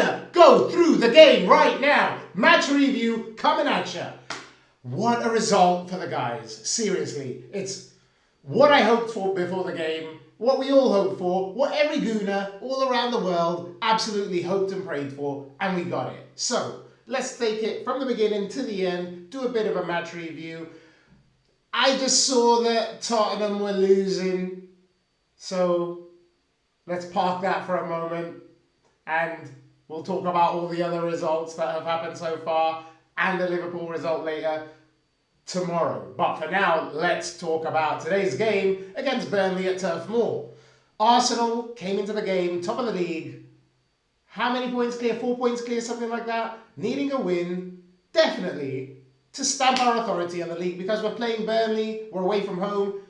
gonna go through the game right now. Match review coming at you. What a result for the guys. Seriously, it's what I hoped for before the game, what we all hoped for, what every Gooner all around the world absolutely hoped and prayed for, and we got it. So, let's take it from the beginning to the end, do a bit of a match review. I just saw that Tottenham were losing, so let's park that for a moment, and we'll talk about all the other results that have happened so far, and the Liverpool result later tomorrow. But for now, let's talk about today's game against Burnley at Turef Moor. Arsenal came into the game, top of the league. How many points clear? 4 points clear, something like that. Needing a win, definitely, to stamp our authority on the league, because we're playing Burnley, we're away from home.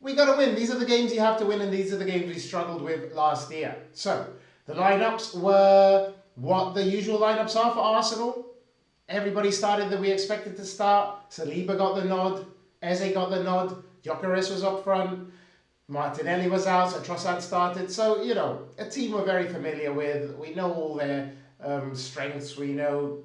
We got to win. These are the games you have to win, and these are the games we struggled with last year. So, the lineups were what the usual lineups are for Arsenal. Everybody started that we expected to start. Saliba got the nod. Eze got the nod. Gyökeres was up front. Martinelli was out, so Trossard started. So, you know, a team we're very familiar with. We know all their strengths. We know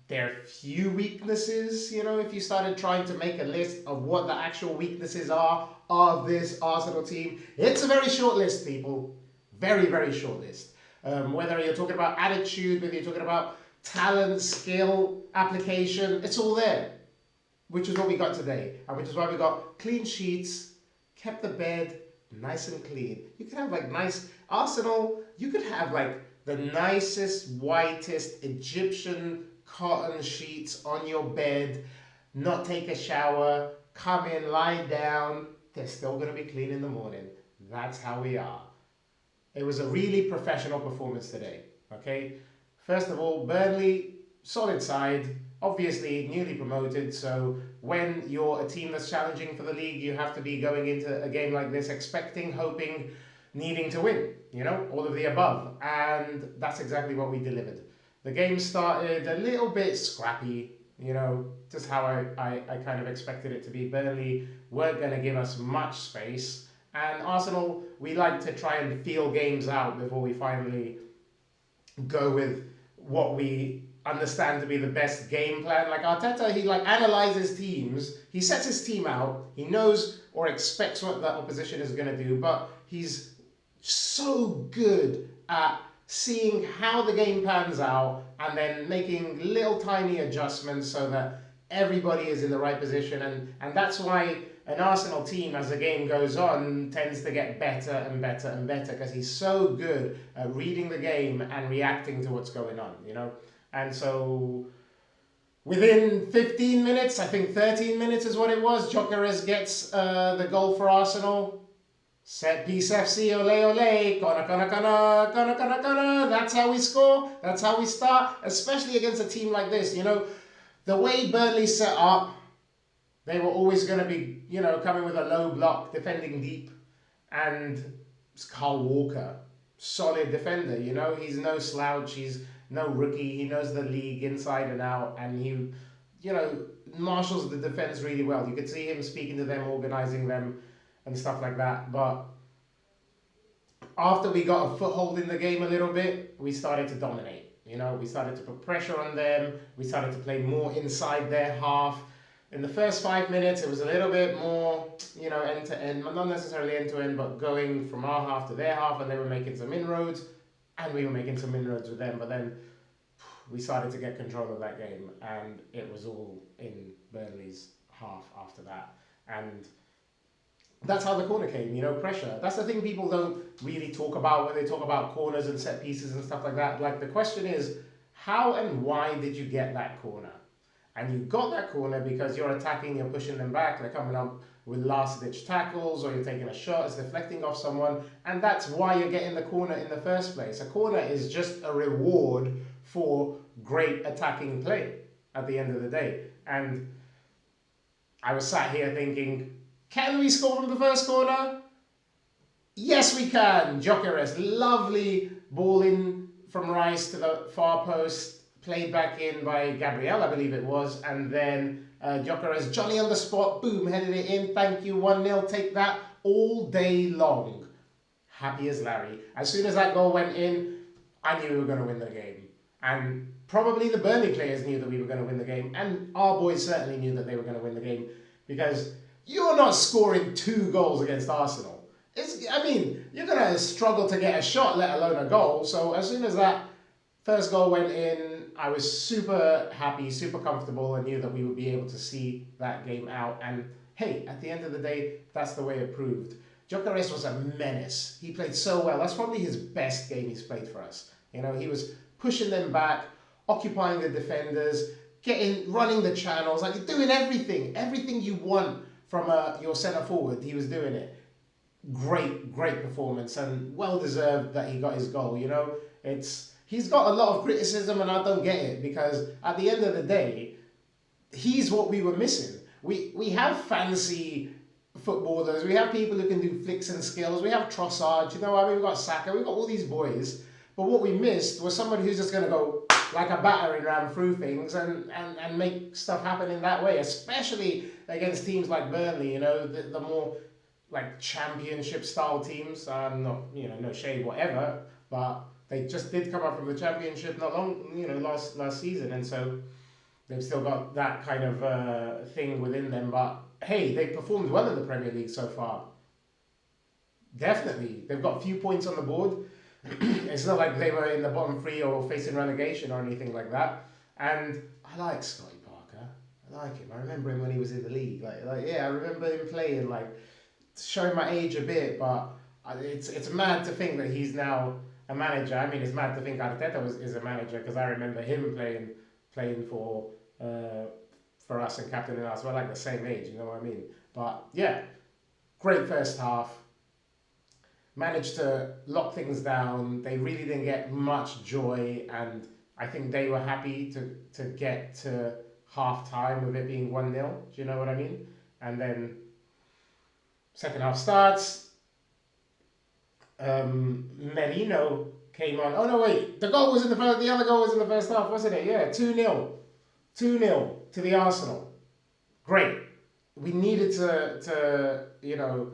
their few weaknesses. You know, if you started trying to make a list of what the actual weaknesses are of this Arsenal team, it's a very short list, people. Very, very short list. Whether you're talking about attitude, whether you're talking about talent, skill, application, it's all there, which is what we got today, and which is why we got clean sheets, kept the bed nice and clean. You could have like nice Arsenal, you could have like the nicest, whitest Egyptian cotton sheets on your bed, not take a shower, come in, lie down, they're still going to be clean in the morning. That's how we are. It was a really professional performance today, okay? First of all, Burnley, solid side, obviously newly promoted, so when you're a team that's challenging for the league, you have to be going into a game like this expecting, hoping, needing to win, you know, all of the above, and that's exactly what we delivered. The game started a little bit scrappy, you know, just how I kind of expected it to be. Burnley weren't going to give us much space, and Arsenal, we like to try and feel games out before we finally go with what we understand to be the best game plan. Like Arteta, he like analyzes teams, he sets his team out, he knows or expects what the opposition is going to do, but he's so good at seeing how the game pans out and then making little tiny adjustments so that everybody is in the right position, and that's why an Arsenal team, as the game goes on, tends to get better and better and better, because he's so good at reading the game and reacting to what's going on, you know. And so within 15 minutes, I think 13 minutes is what it was, Gyökeres gets the goal for Arsenal. Set piece FC, ole ole, kona. That's how we score, that's how we start, especially against a team like this, you know. The way Burnley set up, they were always going to be, you know, coming with a low block, defending deep. And it's Carl Walker, solid defender, you know. He's no slouch, he's no rookie. He knows the league inside and out. And he, you know, marshals the defense really well. You could see him speaking to them, organizing them and stuff like that. But after we got a foothold in the game a little bit, we started to dominate. You know, we started to put pressure on them. We started to play more inside their half. In the first 5 minutes, it was a little bit more, you know, end-to-end, not necessarily end-to-end, but going from our half to their half, and they were making some inroads, and we were making some inroads with them. But then we started to get control of that game, and it was all in Burnley's half after that. And that's how the corner came, you know, pressure. That's the thing people don't really talk about when they talk about corners and set pieces and stuff like that. Like, the question is, how and why did you get that corner? And you got that corner because you're attacking, you're pushing them back, they're coming up with last-ditch tackles, or you're taking a shot, it's deflecting off someone, and that's why you're getting the corner in the first place. A corner is just a reward for great attacking play at the end of the day. And I was sat here thinking, can we score from the first corner? Yes, we can. Gyökeres, lovely ball in from Rice to the far post, played back in by Gabriel, I believe it was, and then Gyökeres, Johnny on the spot, boom, headed it in, thank you, 1-0, take that all day long. Happy as Larry. As soon as that goal went in, I knew we were going to win the game. And probably the Burnley players knew that we were going to win the game, and our boys certainly knew that they were going to win the game, because you're not scoring 2 goals against Arsenal. I mean, you're going to struggle to get a shot, let alone a goal. So as soon as that first goal went in, I was super happy, super comfortable, and knew that we would be able to see that game out. And hey, at the end of the day, that's the way it proved. Gyökeres was a menace. He played so well. That's probably his best game he's played for us. You know, he was pushing them back, occupying the defenders, running the channels, like doing everything you want from your centre forward. He was doing it. Great performance, and well deserved that he got his goal. You know, he's got a lot of criticism, and I don't get it, because at the end of the day, he's what we were missing. We have fancy footballers, we have people who can do flicks and skills, we have Trossard, you know, I mean, we've got Saka, we've got all these boys, but what we missed was somebody who's just going to go like a battering ram through things and make stuff happen in that way, especially against teams like Burnley, you know, the more like championship style teams. Not, you know, no shade whatever, but they just did come up from the championship not long, you know, last season, and so they've still got that kind of thing within them. But hey, they performed well in the Premier League so far. Definitely, they've got a few points on the board. It's not like they were in the bottom 3 or facing relegation or anything like that. And I like Scotty Parker. I like him. I remember him when he was in the league. Like yeah, I remember him playing, like showing my age a bit. But it's mad to think that he's now a manager. I mean, it's mad to think Arteta is a manager, because I remember him playing for us and captaining us. We're like the same age, you know what I mean? But yeah, great first half. Managed to lock things down. They really didn't get much joy, and I think they were happy to get to half time with it being 1-0. Do you know what I mean? And then second half starts. Merino came on. Oh no, wait! The goal was in the first. The other goal was in the first half, wasn't it? Yeah, 2-0, 2-0 to the Arsenal. Great. We needed to you know,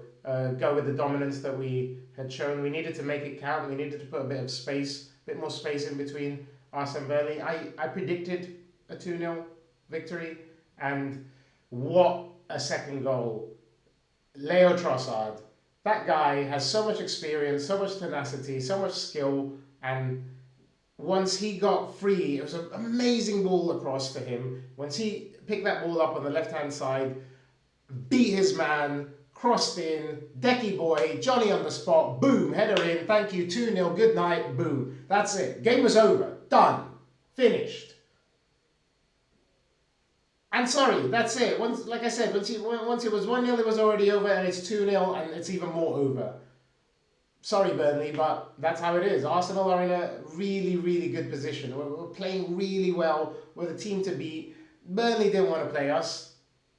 go with the dominance that we had shown. We needed to make it count. We needed to put a bit of space, a bit more space in between us and Burnley. I predicted a 2-0 victory, and what a second goal. Leo Trossard. That guy has so much experience, so much tenacity, so much skill, and once he got free, it was an amazing ball across to him. Once he picked that ball up on the left-hand side, beat his man, crossed in, Decky boy, Johnny on the spot, boom, header in, thank you, 2-0, good night, boom. That's it. Game was over. Done. Finished. And sorry, that's it. Once, like I said, once it was 1-0, it was already over, and it's 2-0, and it's even more over. Sorry, Burnley, but that's how it is. Arsenal are in a really good position. We're playing really well. We're the team to beat. Burnley didn't want to play us.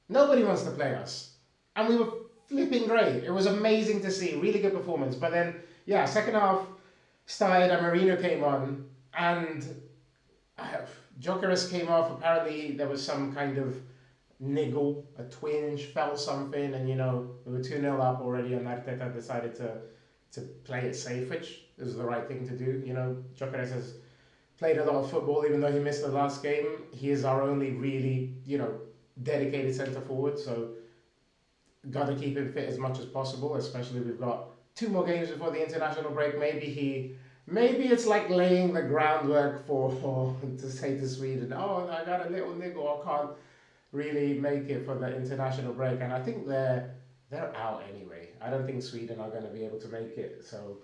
Nobody wants to play us. And we were flipping great. It was amazing to see. Really good performance. But then, yeah, second half started and Marino came on. And Gyökeres came off. Apparently, there was some kind of niggle, a twinge, felt something. And, you know, we were 2-0 up already. And Arteta decided to play it safe, which is the right thing to do. You know, Gyökeres has played a lot of football, even though he missed the last game. He is our only really, you know, dedicated centre forward, so got to keep him fit as much as possible, especially we've got 2 more games before the international break. Maybe it's like laying the groundwork for to say to Sweden, oh, I got a little niggle, I can't really make it for the international break. And I think they're out anyway. I don't think Sweden are going to be able to make it. So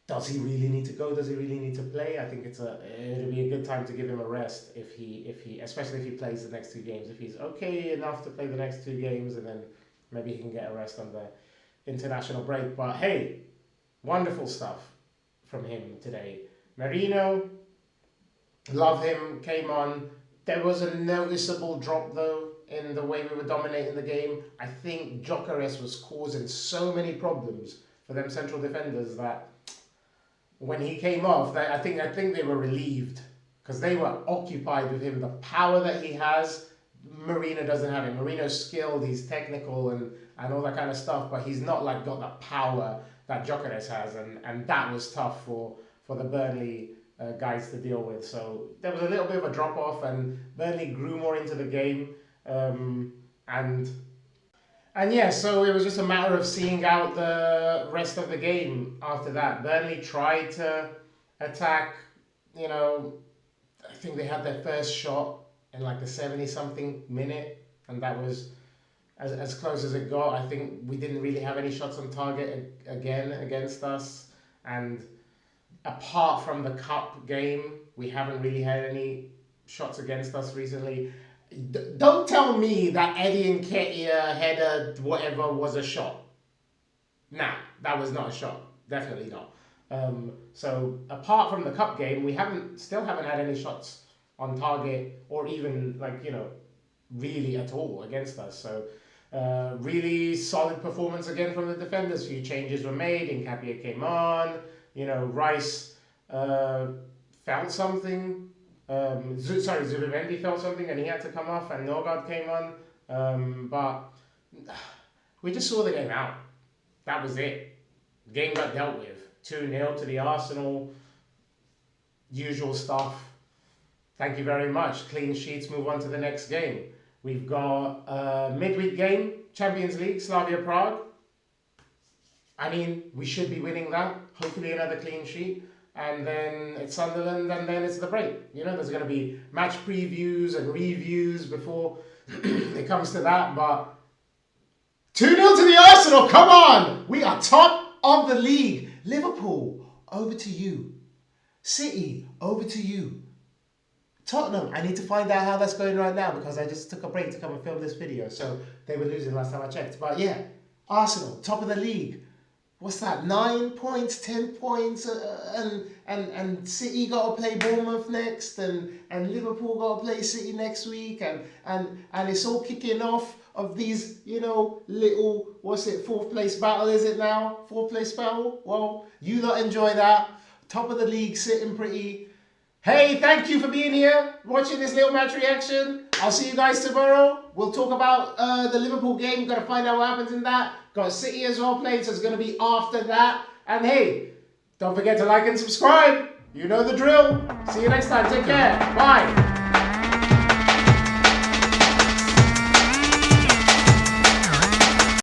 does he really need to go? Does he really need to play? I think it'll be a good time to give him a rest if he especially if he plays the next 2 games. If he's okay enough to play the next 2 games, and then maybe he can get a rest on the international break. But hey, wonderful stuff from him today. Marino, love him, came on. There was a noticeable drop though in the way we were dominating the game. I think Gyökeres was causing so many problems for them central defenders that when he came off, I think they were relieved, because they were occupied with him. The power that he has, Marino doesn't have it. Marino's skilled, he's technical and all that kind of stuff, but he's not like got the power that Gyökeres has, and that was tough for the Burnley guys to deal with. So there was a little bit of a drop off, and Burnley grew more into the game. And yeah, so it was just a matter of seeing out the rest of the game after that. Burnley tried to attack, you know, I think they had their first shot in like the 70-something minute, and that was as close as it got. I think we didn't really have any shots on target again against us, and apart from the cup game, we haven't really had any shots against us recently. Don't tell me that Eddie Nketiah header whatever was a shot. Nah, that was not a shot. Definitely not. So apart from the cup game, we still haven't had any shots on target, or even like, you know, really at all against us. So really solid performance again from the defenders. Few changes were made. Nketiah came on. You know, Rice felt something. Zubimendi felt something and he had to come off, and Norgard came on. But we just saw the game out. That was it. Game got dealt with. 2-0 to the Arsenal. Usual stuff. Thank you very much. Clean sheets, move on to the next game. We've got a midweek game, Champions League, Slavia Prague. I mean, we should be winning that. Hopefully another clean sheet. And then it's Sunderland, and then it's the break. You know, there's going to be match previews and reviews before it comes to that. But 2-0 to the Arsenal, come on! We are top of the league. Liverpool, over to you. City, over to you. Tottenham, I need to find out how that's going right now, because I just took a break to come and film this video. So they were losing last time I checked. But yeah, Arsenal, top of the league. What's that? 9 points, 10 points, and City got to play Bournemouth next, and Liverpool got to play City next week, and it's all kicking off of these, you know, little, what's it, 4th place battle, is it now? 4th place battle? Well, you lot enjoy that. Top of the league, sitting pretty. Hey, thank you for being here, watching this little match reaction. I'll see you guys tomorrow. We'll talk about the Liverpool game. Got to find out what happens in that. Got City as well played, so it's going to be after that. And hey, don't forget to like and subscribe. You know the drill. See you next time. Take care. Bye.